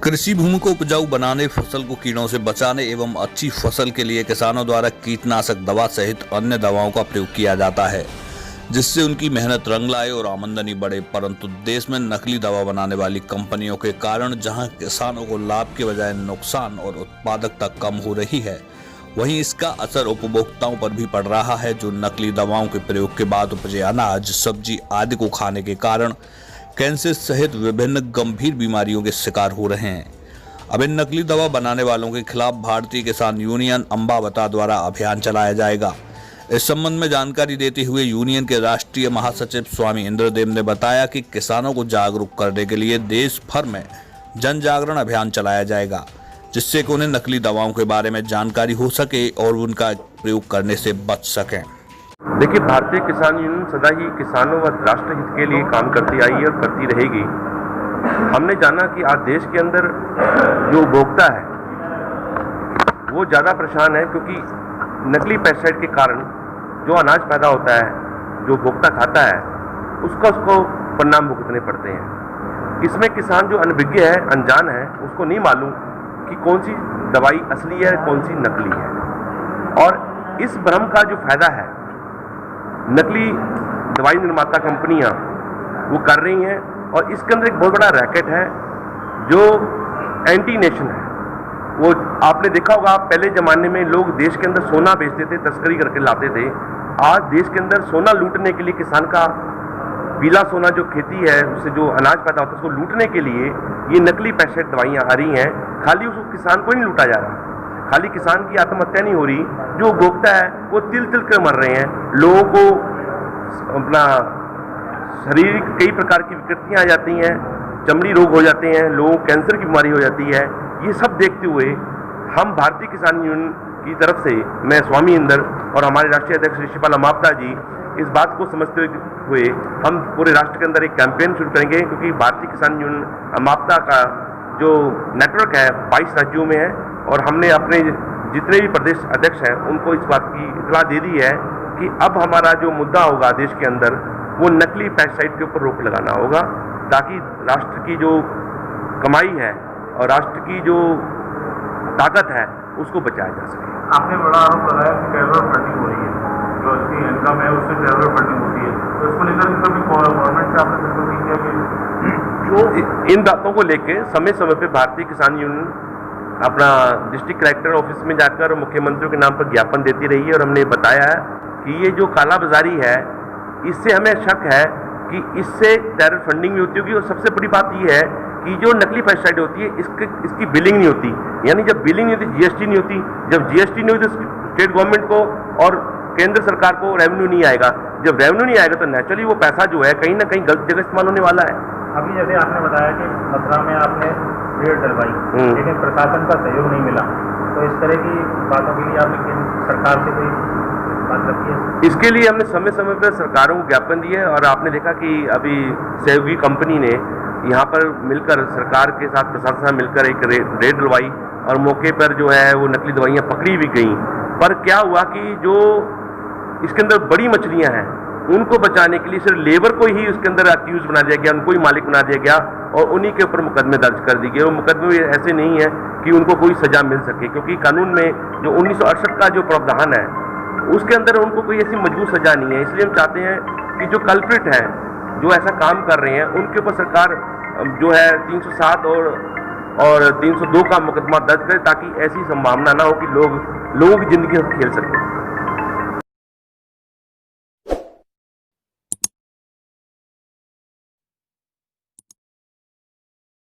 कृषि भूमि को उपजाऊ बनाने, फसल को कीड़ों से बचाने एवं अच्छी फसल के लिए किसानों द्वारा कीटनाशक दवा सहित अन्य दवाओं का प्रयोग किया जाता है, जिससे उनकी मेहनत रंग लाए और आमदनी बढ़े। परंतु देश में नकली दवा बनाने वाली कंपनियों के कारण जहां किसानों को लाभ के बजाय नुकसान और उत्पादकता कम हो रही है, वहीं इसका असर उपभोक्ताओं पर भी पड़ रहा है, जो नकली दवाओं के प्रयोग के बाद उपजे अनाज, सब्जी आदि को खाने के कारण कैंसर सहित विभिन्न गंभीर बीमारियों के शिकार हो रहे हैं। अब इन नकली दवा बनाने वालों के खिलाफ भारतीय किसान यूनियन अंबावता द्वारा अभियान चलाया जाएगा। इस संबंध में जानकारी देते हुए यूनियन के राष्ट्रीय महासचिव स्वामी इंद्रदेव ने बताया कि किसानों को जागरूक करने के लिए देश भर में जन जागरण अभियान चलाया जाएगा, जिससे कि उन्हें नकली दवाओं के बारे में जानकारी हो सके और उनका प्रयोग करने से बच सकें। देखिए, भारतीय किसान यूनियन सदा ही किसानों व राष्ट्रहित के लिए काम करती आई है और करती रहेगी। हमने जाना कि आज देश के अंदर जो उपभोक्ता है वो ज़्यादा परेशान है, क्योंकि नकली पेस्टिसाइड के कारण जो अनाज पैदा होता है, जो उपभोक्ता खाता है, उसको परिणाम भुगतने पड़ते हैं। इसमें किसान जो अनभिज्ञ है, अनजान है, उसको नहीं मालूम कि कौन सी दवाई असली है, कौन सी नकली है। और इस भ्रम का जो फायदा है नकली दवाई निर्माता कंपनियां वो कर रही हैं, और इसके अंदर एक बहुत बड़ा रैकेट है जो एंटी नेशन है। वो आपने देखा होगा, पहले ज़माने में लोग देश के अंदर सोना बेचते थे, तस्करी करके लाते थे। आज देश के अंदर सोना लूटने के लिए किसान का पीला सोना जो खेती है, उससे जो अनाज पैदा होता है, उसको लूटने के लिए ये नकली पेस्टिसाइड दवाइयाँ आ रही हैं। खाली उस किसान को नहीं लूटा जा रहा, खाली किसान की आत्महत्या नहीं हो रही, जो उपभोक्ता है वो तिल तिल कर मर रहे हैं। लोगों को अपना शारीरिक कई प्रकार की विकृतियाँ आ जाती हैं, चमड़ी रोग हो जाते हैं, लोगों को कैंसर की बीमारी हो जाती है। ये सब देखते हुए हम भारतीय किसान यूनियन की तरफ से, मैं स्वामी इंदर और हमारे राष्ट्रीय अध्यक्ष ऋषिपाल अमावता जी, इस बात को समझते हुए हम पूरे राष्ट्र के अंदर एक कैंपेन शुरू करेंगे, क्योंकि भारतीय किसान यूनियन अमावता का जो नेटवर्क है 22 राज्यों में है, और हमने अपने जितने भी प्रदेश अध्यक्ष हैं उनको इस बात की इतला दे दी है कि अब हमारा जो मुद्दा होगा देश के अंदर, वो नकली पेस्टिसाइड के ऊपर रोक लगाना होगा, ताकि राष्ट्र की जो कमाई है और राष्ट्र की जो ताकत है उसको बचाया जा सके। आपने बड़ा आरोप लगाया कि ट्रैवलर फंडिंग हो रही है, जो उसकी इनकम है उससे ट्रैवलर फंडिंग होती है, तो इसको लेकर कभी गवर्नमेंट से आपने बिल्कुल नहीं किया कि जो इन बातों को लेकर समय समय पर भारतीय किसान यूनियन अपना डिस्ट्रिक्ट कलेक्टर ऑफिस में जाकर मुख्यमंत्रियों के नाम पर ज्ञापन देती रही है, और हमने बताया है कि ये जो कालाबाजारी है, इससे हमें शक है कि इससे टेरर फंडिंग भी होती होगी। और सबसे बड़ी बात ये है कि जो नकली पेस्टिसाइड होती है, इसकी बिलिंग नहीं होती। यानी जब बिलिंग नहीं होती, जीएसटी नहीं होती, जब जीएसटी नहीं होती तो स्टेट गवर्नमेंट को और केंद्र सरकार को रेवेन्यू नहीं आएगा। जब रेवेन्यू नहीं आएगा तो नेचुरली वो पैसा जो है कहीं ना कहीं गलत जगह इस्तेमाल होने वाला है। अभी जैसे आपने बताया कि मथुरा में आपने पेड़ डलवाई, लेकिन प्रशासन का सहयोग नहीं मिला, तो इस तरह की बातों के लिए आपने सरकार से कोई बात रखी है? इसके लिए हमने समय समय पर सरकारों को ज्ञापन दिए, और आपने देखा कि अभी सहयोगी कंपनी ने यहाँ पर मिलकर सरकार के साथ प्रशासन मिलकर एक रेड डलवाई, और मौके पर जो है वो नकली दवाइयाँ पकड़ी भी गई। पर क्या हुआ कि जो इसके अंदर बड़ी मछलियाँ हैं उनको बचाने के लिए सिर्फ लेबर को ही उसके अंदर एक्यूज बना दिया गया, उनको ही मालिक बना दिया गया, और उन्हीं के ऊपर मुकदमे दर्ज कर दिए गए। वो मुकदमे ऐसे नहीं है कि उनको कोई सजा मिल सके, क्योंकि कानून में जो 1968 का जो प्रावधान है उसके अंदर उनको कोई ऐसी मजबूत सजा नहीं है। इसलिए हम चाहते हैं कि जो कल्प्रिट हैं, जो ऐसा काम कर रहे हैं, उनके ऊपर सरकार जो है 307 और 302 का मुकदमा दर्ज करे, ताकि ऐसी संभावना ना हो कि लोगों की जिंदगी खेल सकें।